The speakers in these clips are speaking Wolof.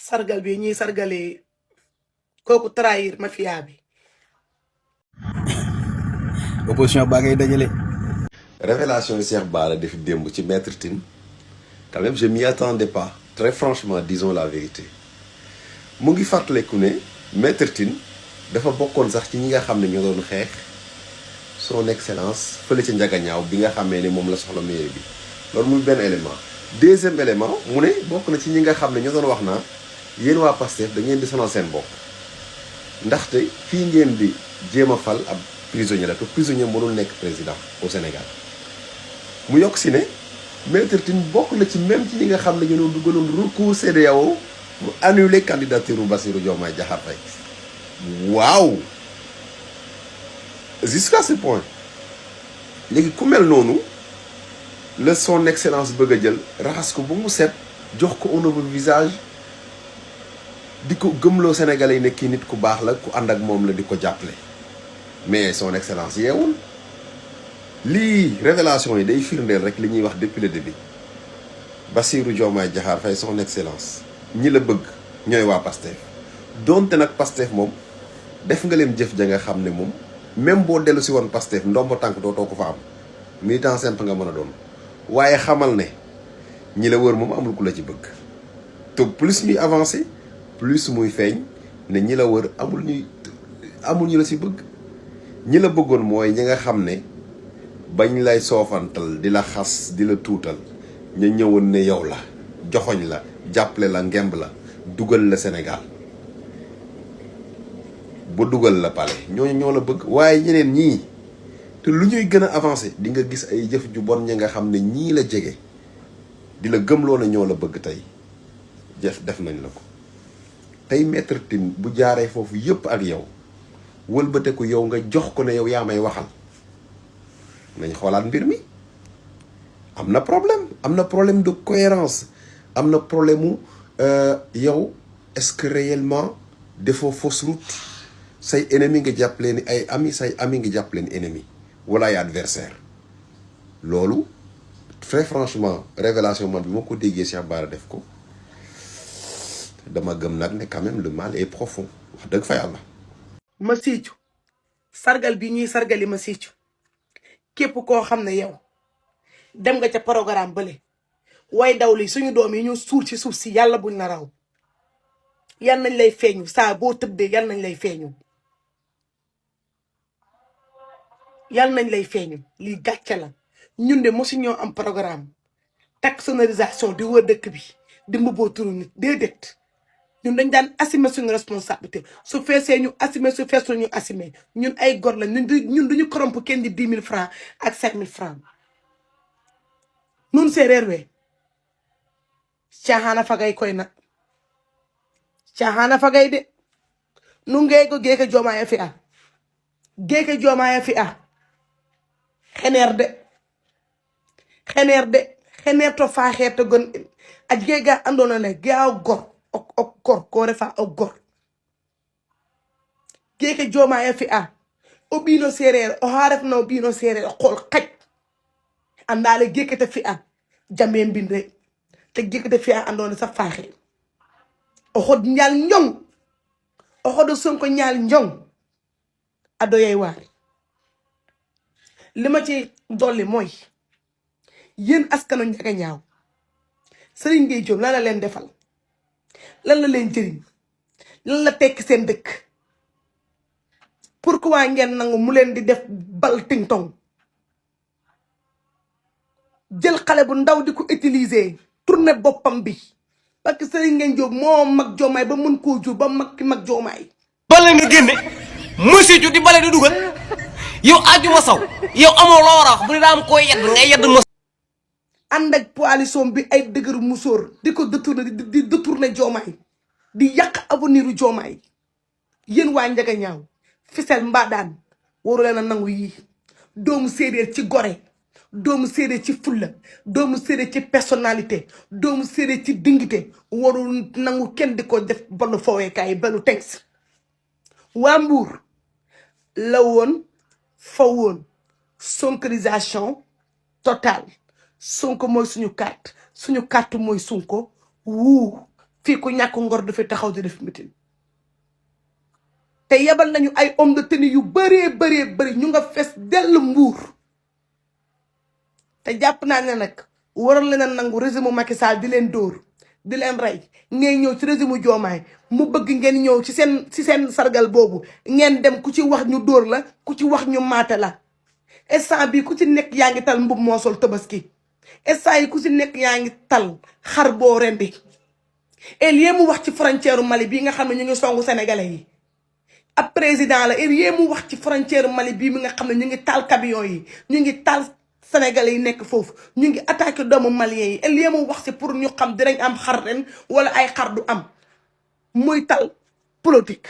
sargal bi ñuy sargalee kooku trahir mafia bi. opposition baa ngay dajale. révélation yi Cheikh Bara def démb ci Maître Tine quand même je m'y attendais pas très franchement disons la vérité mu ngi fàttaleku ne Maître Tine dafa bokkoon sax ci ñi nga xam ne ñoo doon xeex son excellence fële ca njagañaaw bi nga xamee ne moom la soxla mairie bi loolu muy benn élément. deuxième élément mu ne bokk na ci ñi nga xam ne ñoo doon wax naa yéen waa Pastef da ngeen di sonal seen bopp ndaxte fii ngeen di jéem a fal ab prisonnier la te prisonnier mënul nekk président au Sénégal. mu yokk si ne Maître Tine bokk na ci même ci ñi nga xam ne ñoo dugaloon recours CEDEAO pour annuler candidature Bassirou Diomaye Diakhar Faye. waaw jusqu'à ce point léegi ku mel noonu la son excellence bëgg a jël raxas ko ba mu set jox ko un nouveau visage di ko gëmloo Sénégalais yi ne kii nit ku baax la ku ànd ak moom la di ko jàppale mais son excellence yeewul. lii révélation yi day firndeel rek li ñuy wax depuis le début Bassirou Diomaye Diakhar Faye son excellence ñi la bëgg ñooy waa Pastef donte nag Pastef moom def nga leen jëf ja nga xam ne moom même boo dellu si woon Pastef ndombo tànk dootoo ko fa am militant simple nga mën a doon waaye xamal ne ñi la wër moom amul ku la ci bëgg te plus muy avancé plus muy feeñ ne ñi la wër amul ñu la si bëgg ñi la bëggoon mooy ñi nga xam ne bañ lay soofantal di la xas di la tuutal ñu ñëwoon ne yow la joxoñ la jàppale la ngemb la dugal la Sénégal ba dugal la pale ñooñu ñoo la bëgg waaye ñeneen ñii te lu ñuy gën a avancé di nga gis ay jëf ju bon ñi nga xam ne ñii la jege di la gëmloo ne ñoo la bëgg tey def nañ la ko tey Maître Tine bu jaaree foofu yëpp ak yow wëlbateku yow nga jox ko ne yow yaa may waxal nañ xoolaat mbir mi am na problème de cohérence am na problème mu yow est-ce que réellement defoo fausse route say ennemi nga jàpp leen ay ami say ami nga jàpp leen ennemi wala ay adversaire loolu très franchement révélation man bi ma ko déggee Cheikh Bara def ko dama gëm nag ne quand même le mal est profond wax dëgg fa yàlla. ma siicu sargal bi ñuy sargali ma siicu képp koo xam ne yow dem nga ca programme bële way daw li suñu doom yi ñu suul ci suuf si yàlla buñ na raw yal nañ lay feeñu saa boo tëddee yal nañ lay feeñu lii gàcce la ñun de mosu ñoo am programme takk sonorisation di wër dëkk bi di mbubboo turu nit déedéet ñun dañ daan assumer suñu responsabilité su feesee ñu assumer su feesul ñu assumer ñun ay gor la ñun duñu corrompre kenn di 10 000 francs ak 5 000 francs nun séeréer we caaxaana fagay koy nag caaxaana fagay de nu ngeego geeke joomaaya fi a geeke joomaaya fi a xeneer to faaxeer to gon a geega andoona ne gaaw gor o gor ko refa o gor geeke joomaaya fi a o ɓiino séeréer o xa refna o ɓiino séeréer o qool xaj andaale geeke te fi a jambe mbinde te geeke te fi a andoona sa faaxe o xod ñaal njong o xodo Sonko ñaal njong a doyay waar li ma ci dolli mooy yéen askanu Njagañaaw Serigne Gueye Diop lan la leen defal lan la leen jëriñ lan la tekki seen dëkk pourquoi ngeen nangu mu leen di def bal ting tong jël xale bu ndaw di ko utiliser tourner boppam bi parce que Serigne Gueye Diop moo mag Diomaye ba mën koo jur ba mag ki mag Diomaye bale nga génne monsieur ju di bale di dugal yow ajuma saw yow amoo loo war a wax bu ne daa am koy yedd ngay yedd ma ànd ak coalition bi ay dëgër musóor di ko di détourner Diomaye di yàq avenir u Diomaye yéen waa Njagañaaw Fissel Mbadane waru leen a nangu yii doomu séeréer ci gore doomu séeréer ci fulla doomu séeréer ci personnalité doomu séeréer ci dignité warul nangu kenn di ko def balu fowekaay balu tegs waa Mbuur la woon fa woon sonkorisation totale Sonko mooy suñu carte mooy Sonko wuu fii ku ñàkk ngor dafay taxaw di def meeting te yebal nañu ay homme de tenue yu bëree bëri ñu nga fees dell Mbuur te jàpp naa ne nag waroon leen a nangu régime Macky Sall di leen dóor di leen rey ngay ñëw ci régime Diomaye mu bëgg ngeen ñëw ci seen sargal boobu ngeen dem ku ci wax ñu dóor la ku ci wax ñu maate la instant bi ku ci nekk yaa ngi tal mbub moo sol tabaski instant yi ku ci nekk yaa ngi tal xar boo rendi et lii mu wax ci frontière Mali bii nga xam ne ñu ngi songu sénégalais yi ab président la et lii mu wax ci frontière Mali bii mi nga xam ne ñu ngi taal camion yi ñu ngi taal sénégalais yi nekk foofu ñu ngi attaqué doomu malien yi et lii mu wax ci pour ñu xam dinañ am xar ren wala ay xar du am muy tal politique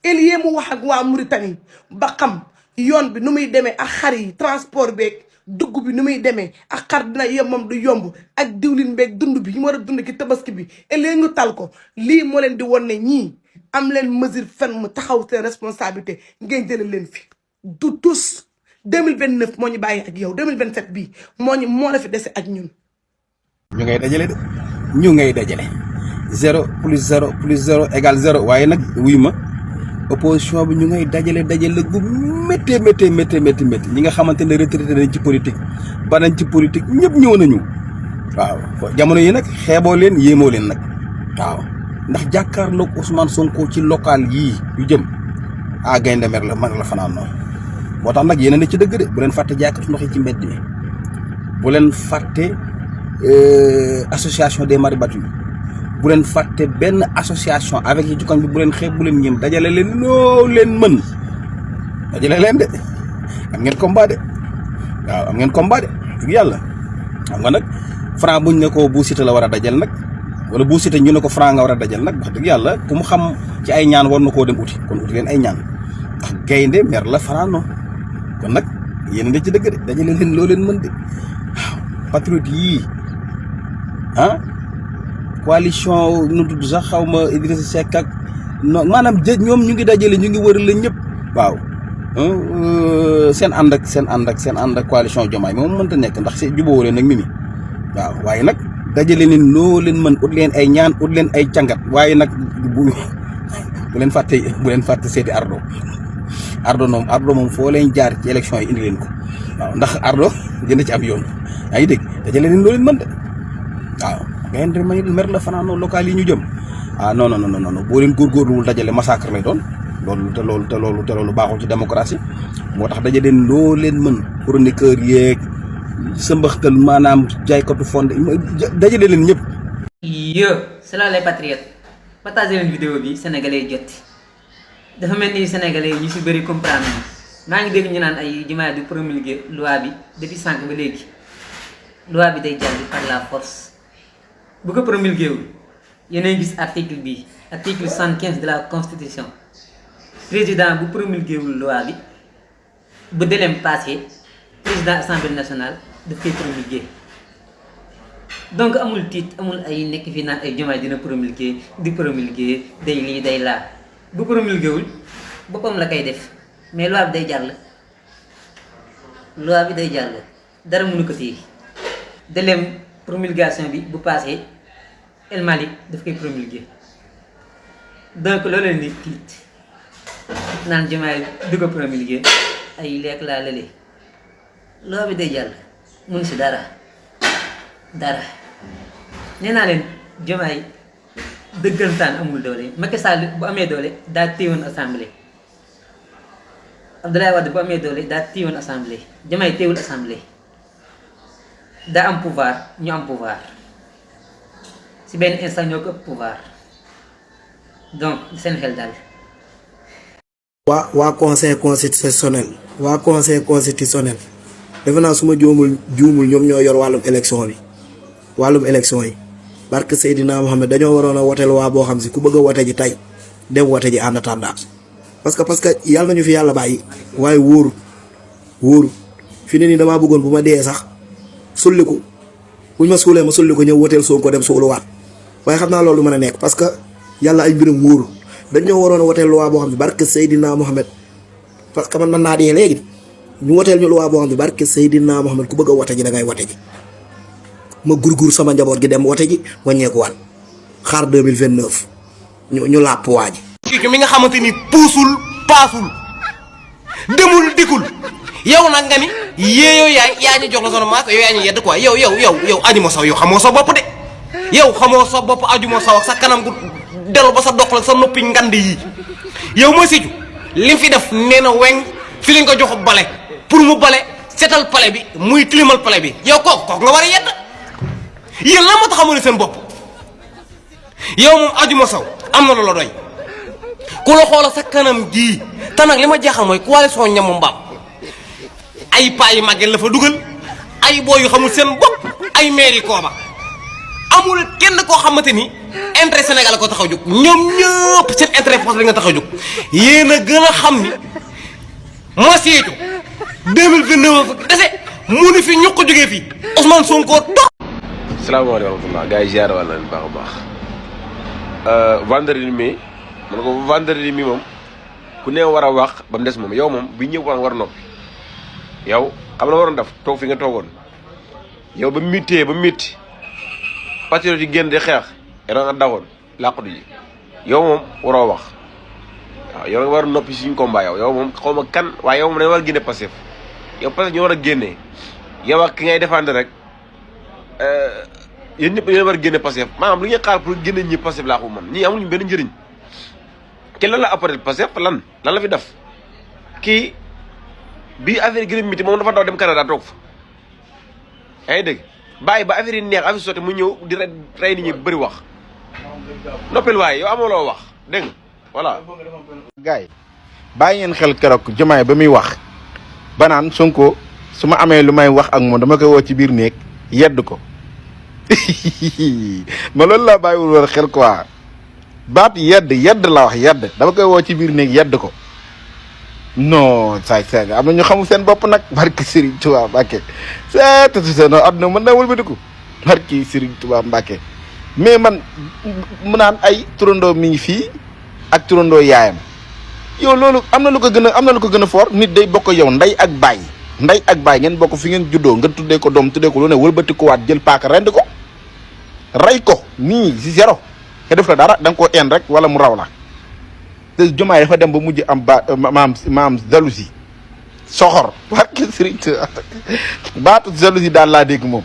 et lii mu wax ak waa Mauritanie ba xam yoon bi nu muy demee ak xar yi transport beeg dugg bi nu muy demee ak xar dina yembam du yomb ak diwlin beeg dund bi ñu war a dund ki tabaski bi et léegi ñu tal ko lii moo leen di won ne ñii am leen mesure ferme taxaw seen responsabilité ngeen jëlee leen fi du tous 2029 moo ñu bàyyi ak yow 2027 bii moo la fi dese ak ñun. ñu ngay dajale de ñu ngay dajale 0 plus 0 plus 0 égale 0 waaye nag wuy ma opposition bi ñu ngay dajale gu méttee ñi nga xamante ne retraité nañ ci politique ba nañ ci politique ñëpp ñëw nañu waaw jamono yi nag xeeboo leen yéemoo leen nag waaw ndax jàkkaarloog Ousmane Sonko ci local yii yu jëm gaynde mer la man la fanaan noonu moo tax nag yéen a ne ci dëgg de bu leen fàtte jaaykatu ndox yi ci mbedd mi bu leen fàtte association des marins battus bu leen fàtte benn association avec yi ci koñ bi bu leen xeeb bu leen ñeem dajale leen loo leen mën dajale leen de am ngeen combat de waaw am ngeen combat de dëgg yàlla xam nga nag Franc buñ ne ko Bou Siteu la war a dajal nag wala Bou Siteu ñu ne ko Franc nga war a dajal nag wax dëgg yàlla ku mu xam ci ay ñaan war na koo dem uti kon uti leen ay ñaan ndax gaynde mer la fanaanoo kon nag yéen a ci dëgg de dajale leen loo leen mën de waaw patriote yii coalition nu tudd sax xaw ma Idrissa Seck ak non maanaam ñoom ñu ngi dajale ñu ngi wërale ñëpp waaw seen ànd ak coalition Diomaye moom mënta nekk ndax see jubóo leen nag Mimi waaw waaye nag dajale leen loo leen mën ut leen ay ñaan ut leen ay càngat waaye nag bu leen fàtte seeti Ardo moom foo leen jaar ci élection yi indi leen ko waaw ndax Ardo dina ci am yoon yaa ngi dégg dajale leen loo leen mën de waaw gaynde mer la fanaanoo local yi ñu jëm non boo leen góorgóorluwul dajale massacre lay doon loolu baaxul ci démocratie moo tax dajale leen loo leen mën chroniqueur yeeg sa mbaxtal maanaam jaaykatu fonde dajale leen ñëpp. c'est là les patriotes partagé leen vidéo bi sénégalais jot dafa mel ni sénégalais ñu si bëri comprendre maa ngi dégg ñu naan ay Diomaye du promulguer loi bi depuis sànq ba léegi loi bi day jàll par la force. bu ko promulgué wul yéen gis article bi article 75 de la constitution président bu promulgué wul loi bi bu délai passé président assemblée nationale daf koy promulgué donc amul tiit amul ay nekk fii naan ay Diomaye dina promulgué di promulgué day lii day laa bu promulgué wul boppam la koy def mais loi bi day jàll dara mënu ko téye délai promulgation bi bu passé El Malick daf koy promulguer donc loolu leen di tiit naan Diomaye du ko promulguer ay lekk laa lële loo bi day jàll mun si dara nee naa leen Diomaye dëggantaan amul doole Macky Sall bu amee doole daa téewoon assemblée Abdoulaye Wade bu amee doole daa téewoon assemblée Diomaye téewul assemblée daa am pouvoir ñu am pouvoir si benn instant ñoo ko ëpp pouvoir donc seen xel daal. waa conseil constitutionnel defe naa su ma juumul ñoom ñoo yor wàllum élection yi barke Seydina Mohamed dañoo waroon a wote loi boo xam si ku bëgg a wote ji tey dem wote ji en attendant parce que yàlla nañu fi yàlla bàyyi waaye wóoru fi ne nii damaa bëggoon bu ma dee sax sulliku buñ ma suulee ma sulliku ñëw woteel Sonko dem suuluwaat waaye xam naa loolu mën a nekk parce que yàlla ay mbiram wóoru dañoo waroon a woteel loi boo xam ne barke Seydina Mohamed parce que man mën naa dee léegi ñu woteel ñu loi boo xam ne barke Seydina Mohamed ku bëgg a wote ji da ngay wote ji ma gurgur sama njaboot gi dem wote ji wàññeekuwaat xaar 2029 ñu làpp waa ji. kii mi nga xamante ni puusul paasul demul dikul yow nag nga ni yow yaa ñu jox la sono maas yow yaa ñu yedd quoi yow Adji Sow yow xamoo sa bopp de yow xamoo sa bopp Adji Sow ak sa kanam gu dellu ba sa dox la sa noppi ngand yi yow mooy Sédhiou li fi def nee na weng fi lañ ko jox bale pour mu bale setal pale bi muy tilimal pale bi yow kooku nga war a yedd yéen lan moo tax xamoo ne seen bopp yow moom Adji Sow am na loola doy ku la xoola sa kanam gii te nag li ma jaaxal mooy coalition ñamu mbaam ay paa yi màggeen la fa dugal ay booy yu xamul seen bopp ay maire kooba amul kenn koo xamante ni intérêt Sénégal ko tax a jóg ñoom ñëpp seen intérêt poste la nga tax a jóg yéen a gën a xam ni moo Sédhiou 2029 dese mu ni fi ñu ko jógee fii Ousmane Sonko dox. salaamaaleykum wa rahmatulah gars yi ziar wàll nañu baax a baax vendredi mi man ko vendredi mi moom ku ne war a wax ba mu des moom yow moom bi ñëpp war a noppi yow xam la waroon def toog fi nga toogoon yow ba mittee ba mitti patriote yi génn di xeex yow nga dawoon làqatu ji yow moom waroo wax waaw yow nga war a noppi suñu combat yow moom xaw ma kan waaye yow moom dañu war a génne Pastef yow Pastef ñu war a génnee yow ak ki ngay défendre rek yéen ñëpp yéen war a génne Pastef maanaam lu ñuy xaar pour génne ñi Pastef laa ko man ñii amuñu benn njëriñ ke lan la apporté Pastef lan la fi def kii bi affaire gën a miti moom dafa daw dem Canada toog fa yaa ngi dégg bàyyi ba affaire yi neex affaire sotti mu ñëw di rey nit ñi bëri wax noppil waaye yow amoo loo wax dégg nga voilà. gars yi bàyyi ngeen xel keroog Diomaye ba muy wax ba naan Sonko su ma amee lu may wax ak moom dama koy woo ci biir néeg yedd ko ma loolu laa bàyyiwul woon xel quoi baat yedd la wax yedd dama koy woo ci biir néeg yedd ko non saay saay am na ñu xamul seen bopp nag barki Serigne Touba Mbacke no adduna mën na wëlbatiku barki Serigne Touba Mbacke mais man mu naan ay turandoo mi ngi fii ak turandoo yaayam yow loolu am na lu ko gën a fort nit day bokk yow ndey ak baay ngeen bokk fi ngeen juddoo nga tuddee ko doom tuddee ko lu ne wëlbatiku waat jël paaka rend ko rey ko nii si zéro nga def la dara da nga koo een rek wala mu raw la te Diomaye dafa dem ba mujj am maam jalousie soxor barke Serigne baatu jalousie daal laa dégg moom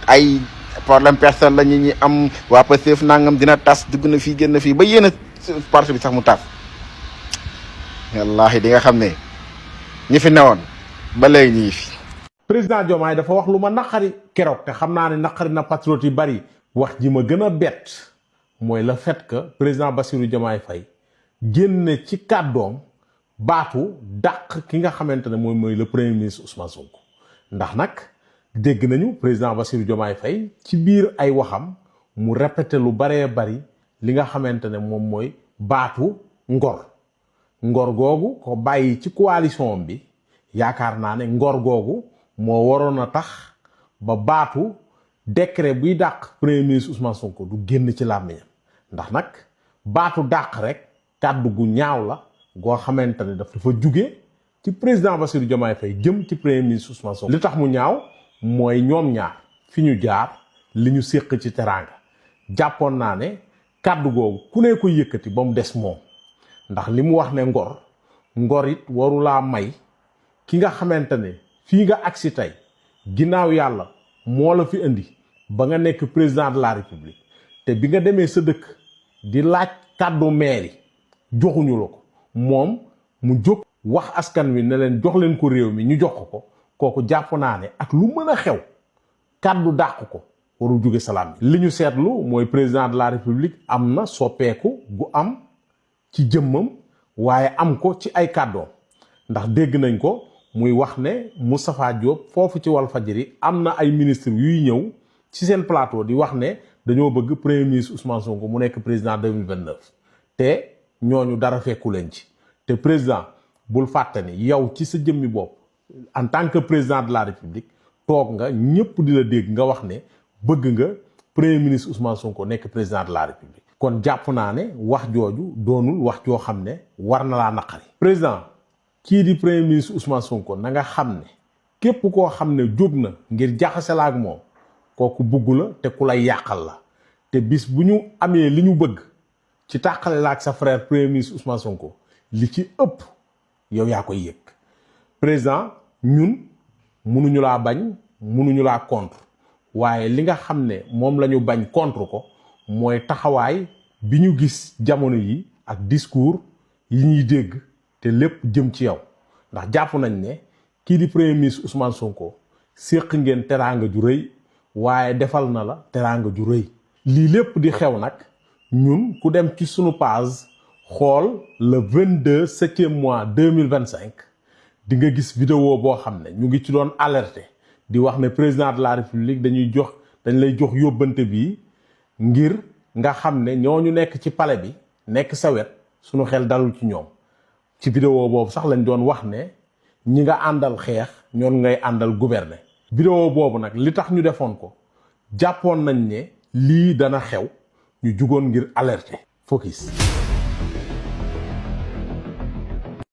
ay problème personnel la ñi am waa Pastef nangam dina tas dugg na fii génn fii ba yéen parti bi sax mu tas wallaahi di nga xam ne ñi fi newoon ba léegi ñi ngi fi. président Diomaye dafa wax lu ma naqari keroog te xam naa ne naqari na patriote yi bari wax ji ma gën a bett mooy le fait que président Bassirou Diomaye Faye génne ci kàddoom baatu dàq ki nga xamante ne mooy le premier ministre Ousmane Sonko ndax nag dégg nañu président Bassirou Diomaye Faye ci biir ay waxam mu répété lu baree bari li nga xamante ne moom mooy baatu ngor googu ko bàyyi ci coalition bi yaakaar naa ne ngor googu moo waroon a tax ba baatu décret buy dàq premier ministre Ousmane Sonko du génn ci làmmiñam ndax nag baatu dàq rek kàddu gu ñaaw la goo xamante ne dafa jóge ci président Bassirou Diomaye Faye jëm ci premier ministre Ousmane Sonko li tax mu ñaaw mooy ñoom ñaar fi ñu jaar li ñu séq ci teraanga jàppoon naa ne kàddu googu ku ne ko yëkkati ba mu des moom ndax li mu wax ne ngor it warulaa may ki nga xamante ne fii nga agsi tey ginnaaw yàlla moo la fi indi ba nga nekk président de la république te bi nga demee sa dëkk di laaj kàddu mairie joxuñu la ko moom mu jóg wax askan wi ne leen jox leen ko réew mi ñu jox ko kooku jàpp naa ne ak lu mën a xew kàddu dàq ko warul jóge salaam bi li ñu seetlu mooy président de la république am na soppeeku gu am ci jëmmam waaye am ko ci ay kàddoom ndax dégg nañ ko muy wax ne Moustapha Diop foofu ci Walfadjri am na ay ministre yuy ñëw ci seen plateau di wax ne dañoo bëgg premier ministre Ousmane Sonko mu nekk président 2029 te ñooñu dara fekku leen ci te président bul fàtte ni yow ci sa jëmmi bopp en tant que président de la république toog nga ñëpp di la dégg nga wax ne bëgg nga premier ministre Ousmane Sonko nekk président de la république kon jàpp naa ne wax jooju doonul wax joo xam ne war na laa naqari président kii di premier ministre Ousmane Sonko na nga xam ne képp koo xam ne jóg na ngir jaxase la ak moom kooku bugg la te ku lay yàqal la te bis bu ñu amee li ñu bëgg ci tàqale la ak sa frère premier ministre Ousmane Sonko li ci ëpp yow yaa koy yëg président ñun mënuñu laa bañ mënuñu laa contre waaye li nga xam ne moom la ñu bañ contre ko mooy taxawaay bi ñu gis jamono yi ak discours yi ñuy dégg te lépp jëm ci yow ndax jàpp nañ ne kii di premier ministre Ousmane Sonko séq ngeen teraanga ju rëy waaye defal na la teraanga ju rëy lii lépp di xew nag ñun ku dem ci sunu page xool le 22 7e mois 2025 di nga gis vidéo boo xam ne ñu ngi ci doon alerter di wax ne président de la république dañ lay jox yóbbante bi ngir nga xam ne ñooñu nekk ci palais bi nekk sa wet sunu xel dalul ci ñoom ci vidéo boobu sax lañ doon wax ne ñi nga àndal xeex ñoon ngay àndal gouverner. vidéo boobu nag li tax ñu defoon ko jàppoon nañ ne lii dana xew ñu jugoon ngir alerter. Focus.